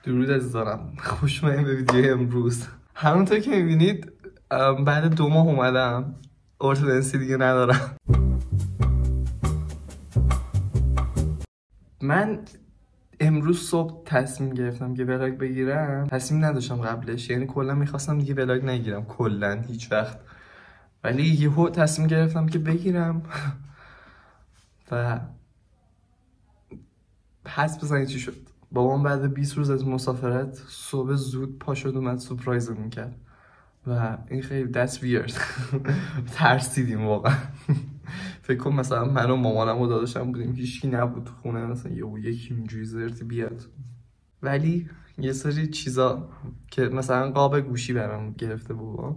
درود عزیزانم، خوش اومدید به ویدیو امروز. همونطور که میبینید بعد 2 ماه اومدم، ارتودنسی دیگه ندارم. من امروز صبح تصمیم گرفتم که ولاگ بگیرم. تصمیم نداشتم قبلش، یعنی کلا میخواستم دیگه ولاگ نگیرم کلا هیچ وقت، ولی یهو تصمیم گرفتم که بگیرم و حدس بزنید چی شد. بابام بعد 20 روز از مسافرت صبح زود پا شد اومد سورپرایزمون کرد و این خیلی that's weird. ترسیدیم واقعا. فکر کنم مثلا من و مامانم و داداشم بودیم، هیچکی نبود تو خونه، مثلا یکی اینجوری زرتی بیاد. ولی یه سری چیزا که مثلا قاب گوشی برام گرفته بابا،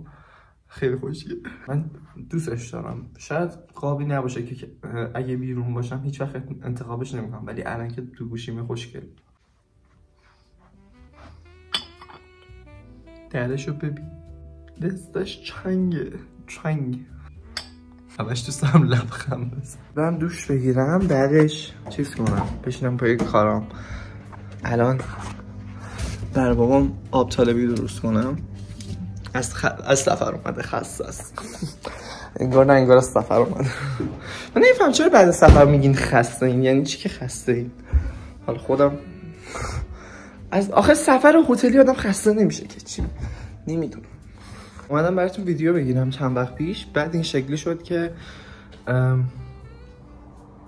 خیلی خوشگله، من دوستش دارم. شاید قابی نباشه که اگه بیرون باشم هیچ وقت انتخابش نمیکنم، ولی الان که تو گوشیمه خوشگل. درشو ببین، دستش چنگ. همش دوست دارم لبخند بزنم. برم دوش بگیرم، بعدش چیز کنم، بشینم پای کارام. الان بر بابام آب طالبی درست کنم. از سفر اومده، خسته است. انگار از سفر اومده. من نمیفهم چرا بعد سفر میگین خسته این، یعنی چی که خسته این؟ حالا خودم از آخر سفر هتلی آدم خسته نمیشه که چی؟ نمیدونم. اومدم براتون ویدیو بگیرم چند وقت پیش، بعد این شکلی شد که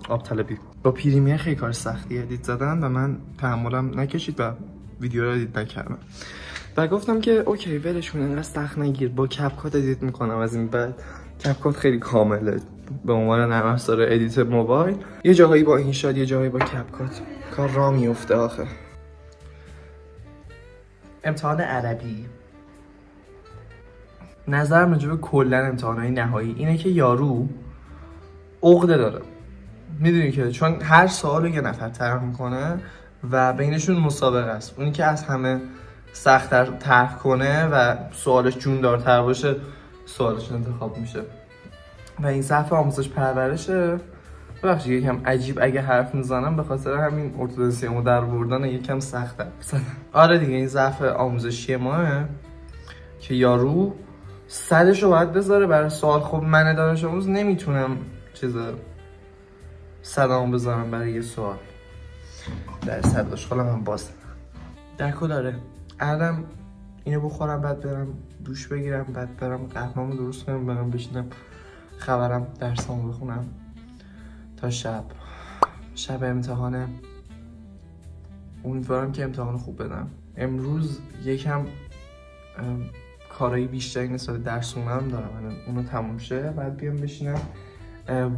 آب طلبی با پریمیر خیلی کار سختی ادیت زدن و من تحملم نکشید و ویدیو رو ادیت نکردم و گفتم که اوکی ولش کن، انقدر سخت نگیر، با کپ کات ادیت میکنم از این بعد. کپ کات خیلی کامله به عنوان نرم افزار ادیت موبایل، یه جاهایی با این شاد، یه جاهایی با کپ کات کار را میفته. آخه امتحان عربی، نظرم راجع به کلا امتحانات نهایی اینه که یارو عقده داره، میدونی که چون هر سوالو یه نفر طرح میکنه و بینشون مسابقه است. اونی که از همه سخت‌تر طرح کنه و سوالش جوندارتر باشه سوالش انتخاب میشه. و این صفحه آموزش پرورشه. ببخشید یکم عجیب اگه حرف میزنم، به خاطر همین ارتودنسیمو در بردن یکم سخته. آره دیگه، این صفحه آموزشی ماه که یارو صدشو باید بذاره برای سوال. خب من دانش آموز نمیتونم صدامو بذارم برای یه سوال. در صداش خاله من باز در کل. آره الان اینو بخورم، بعد برم دوش بگیرم، بعد برم قهوه‌مو درست کنم، برم بشینم خبرم درسامو بخونم تا شب امتحانه. امیدوارم که امتحان خوب بدم. امروز یکم کارایی بیشتری نسبت درس خوندنم دارم، اونو تموم شه بعد بیام بشینم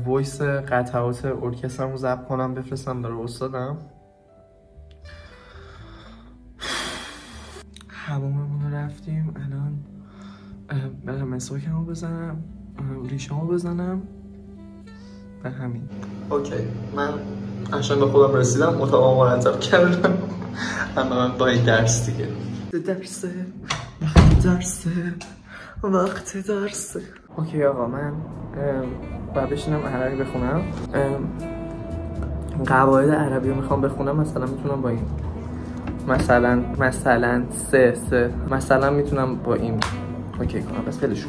وایس قطعات ارکسترم رو ضبط کنم بفرستم برای استادم. حموممون رو رفتیم، الان برم مسواکمو بزنم، ریشمو بزنم و همین. اوکی، من عشان به خودم رسیدم، اتاقم مرتب کردم. اما من با این درس دیگه وقت درسه. اوکی آقا، من باید بشینم عربی بخونم. قواعد عربی رو میخوام بخونم. مثلا میتونم با این مثلا سه مثلا میتونم با این اوکی کنم. بس خیلی شد.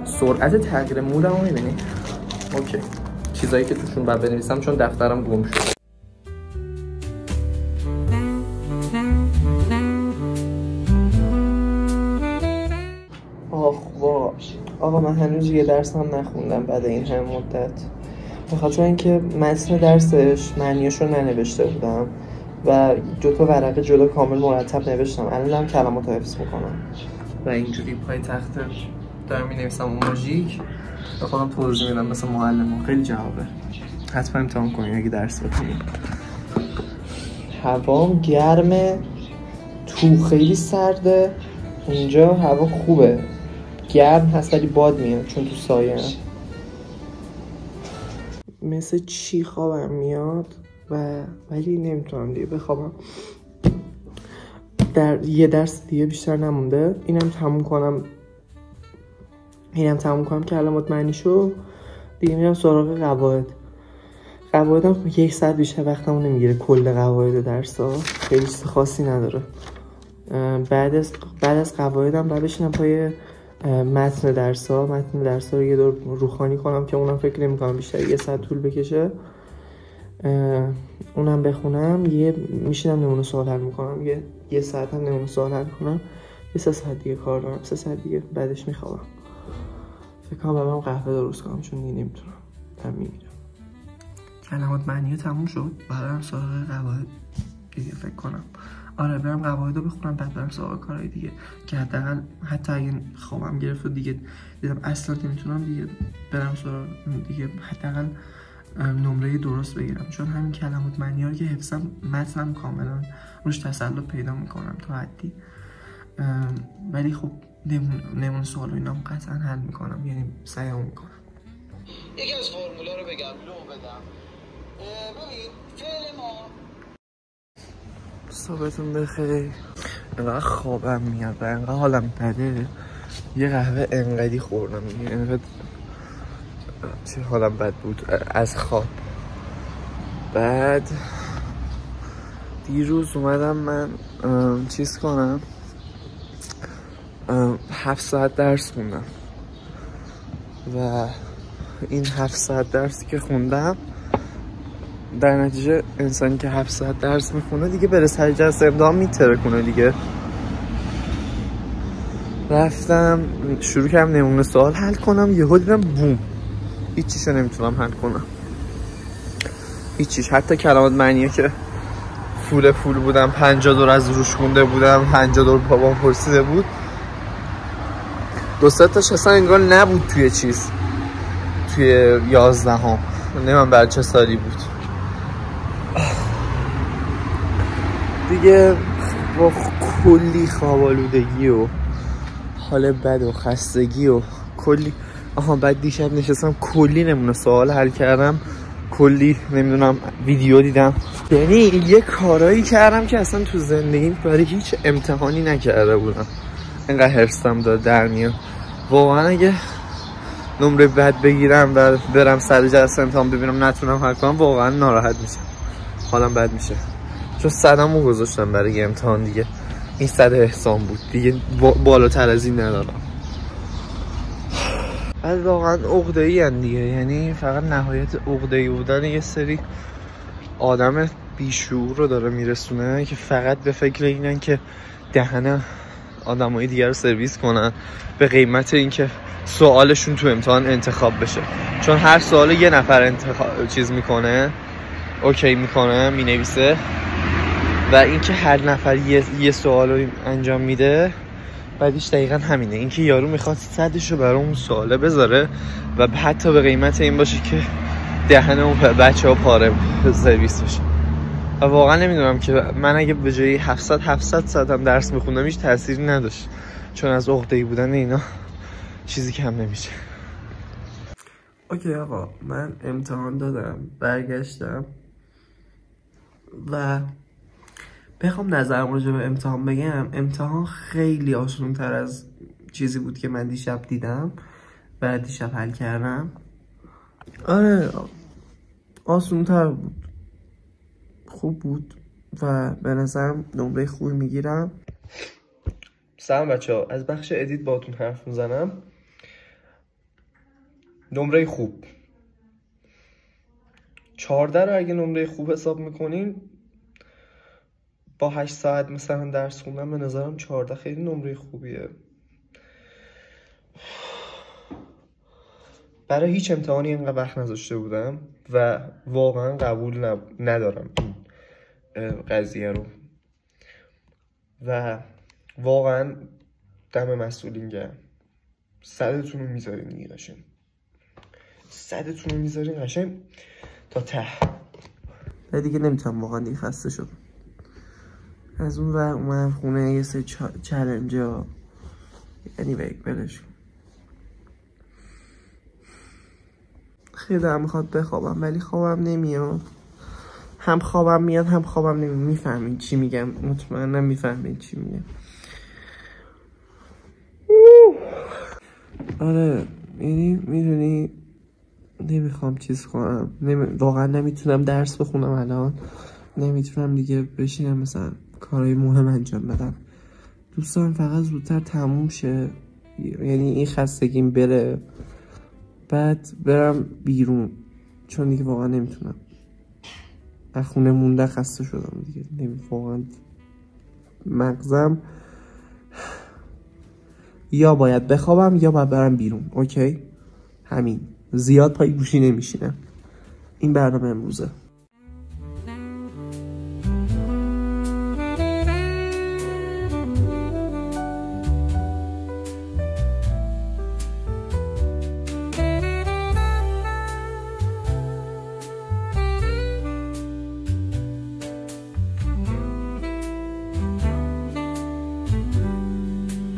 سرعت تغییر مودم رو میبینی؟ اوکی، چیزایی که توشون باید بنویسم چون دفترم گم شد. آقا من هنوز یه درس هم نخوندم بعد این همه مدت، به خاطر اینکه متن درسش معنیاشو ننوشته بودم و 2 ورقه جدا کامل مرتب نوشتم. الانم کلماتو حفظ میکنم و اینجوری پای تخت دارم مینویسم ماژیک به خودم توضیح میدم مثل معلم. خیلی جوابه، حتما امتحان کنید اگه درس بخونید. هوا گرمه، تو خیلی سرده، اونجا هوا خوبه، گرم هست ولی باد میاد چون تو سایه هم. مثل چی خوابم میاد ولی نمیتونم دیگه بخوابم. در یه درس دیگه بیشتر نمونده، اینم تموم کنم که علامات معنی شو دیگه میرم سراغ قواعدم 1 ساعت بیشتر وقتمو نمیگیره. کل قواعد درس‌ها خیلی چیز خاصی نداره. بعد از قواعدم بعد بشینم پای متن درس‌ها رو یه دور روخانی کنم که اونم فکر نمی‌کنم بیشتر 1 ساعت طول بکشه. اونم بخونم، میشینم نمونه سوال حل میکنم، یه ساعت هم نمونه سوال حل کنم، 3 ساعت دیگه کار دارم، 3 ساعت دیگه بعدش میخوابم. فکر کنم برام قهوه درست کنم چون دیگه نمیتونم، دارم میمیرم. کلمات معنی تموم شد، برام سراغ قواعد دیگه فکر کنم. آره برم قواعد رو بخونم، بعد برم سراغ کارهای دیگه که حداقل حتی اگه خوابم گرفت و دیگه دیدم اصلا نمیتونم دیگه برم سراغ دیگه، حداقل نمره درست بگیرم. چون همین کلمات معنی ها که حفظم متنم کاملا روش تسلط پیدا میکنم تا حدی، ولی خب نمونه سوال و اینام قطعا حل میکنم، یعنی سعیمو میکنم. یکی از فرمولا رو بگم لو بدم. ببین فعل ما صبحتون بخیر. انقدر خوابم میاد و انقدر حالم بده، یه قهوه انقدی خوردم، انقدر چه حالم بد بود از خواب. بعد دیروز اومدم من چیز کنم، 7 ساعت درس خوندم و این 7 ساعت درسی که خوندم در نتیجه انسانی که 7 ساعت درس میخونه دیگه بره سر جلسه امتحان میترکونه دیگه. رفتم شروع کردم نمونه سوال حل کنم، یهو دیدم بوم هیچیشو نمیتونم حل کنم، هیچیش. حتی کلمات معنیه که فول بودم 50 دور از روش خونده بودم، 50 دور بابام پرسیده بود، 2-3 تاش اصلا انگار نبود توی 11ام، نمیدونم برای چه سالی بود دیگه. با کلی خوابالودگی و حال بد و خستگی و کلی بعد دیشب نشستم کلی نمونه سوال حل کردم، کلی نمیدونم ویدیو دیدم، یعنی یه کارایی کردم که اصلا تو زندگیم برای هیچ امتحانی نکرده بودم. اینقدر حرصم داد در میاد. واقعا اگه نمره بد بگیرم و برم سر جلسه امتحان ببینم نتونم حل کنم، واقعا ناراحت میشم، حالم بد میشه. چون صدمو گذاشتم برای امتحان دیگه، این 100 احسان بود دیگه، بالاتر از این ندارم. بعد واقعا عقده‌ای ان دیگه، یعنی فقط نهایت عقده‌ای بودن یه سری آدم بیشعور رو داره میرسونه که فقط به فکر اینن که دهن آدمای دیگر رو سرویس کنن به قیمت اینکه سوالشون تو امتحان انتخاب بشه. چون هر سوال یه نفر انتخاب چیز میکنه، اوکی میکنه، مینویسه، و اینکه هر نفر یه سوال رو انجام میده، بعدش دقیقا همینه، اینکه یارو میخواد 100ش رو برای اون سواله بذاره و حتی به قیمت این باشه که دهن اون بچه ها پاره سرویس بشه. و واقعا نمیدونم که من اگه به جایی 700 ساعت هم درس میخوندم هیچ تأثیری نداشت، چون از عقده‌ای بودن اینا چیزی کم نمیشه. اوکی آقا، من امتحان دادم، برگشتم و بخوام نظرم راجع به امتحان بگم، امتحان خیلی آسان‌تر از چیزی بود که من دیشب دیدم و دیشب حل کردم. آره آسان‌تر بود، خوب بود و به نظرم نمره خوبی میگیرم. سلام بچه‌ها، از بخش ادیت باهاتون حرف میزنم. نمره خوب 14 رو اگه نمره خوب حساب میکنین، با 8 ساعت مثلا درس خوندم به نظرم 14 خیلی نمره خوبیه. برای هیچ امتحانی اینقدر وقت نذاشته بودم و واقعا قبول ندارم این قضیه رو و واقعا دم مسئولین گرم. 100تون رو میذارین دیگه قشنگ، 100تون رو میذارین قشنگ تا ته. و دیگه نمیتونم واقعا دیگه خسته شدم. از اون ور اومدم خونه یه سری چالنج ها، یعنی بلش خیلی دارم میخواد بخوابم ولی خوابم نمیاد. هم خوابم میاد هم خوابم نمیاد. میفهمین چی میگم؟ مطمئنم میفهمین چی میگم. آره یعنی میدونی نمیخوام چیز کنم، واقعا نمیتونم درس بخونم الان، نمیتونم دیگه بشینم مثلا کارهای مهم انجام بدم. دوست دارم فقط زودتر تموم شه، یعنی این خستگیم بره، بعد برم بیرون، چون دیگه واقعا نمیتونم. از خونه مونده خسته شدم دیگه، واقعا مغزم یا باید بخوابم یا باید برم بیرون. اوکی، همین، زیاد پای گوشی نمیشینم. این برنامه امروزه.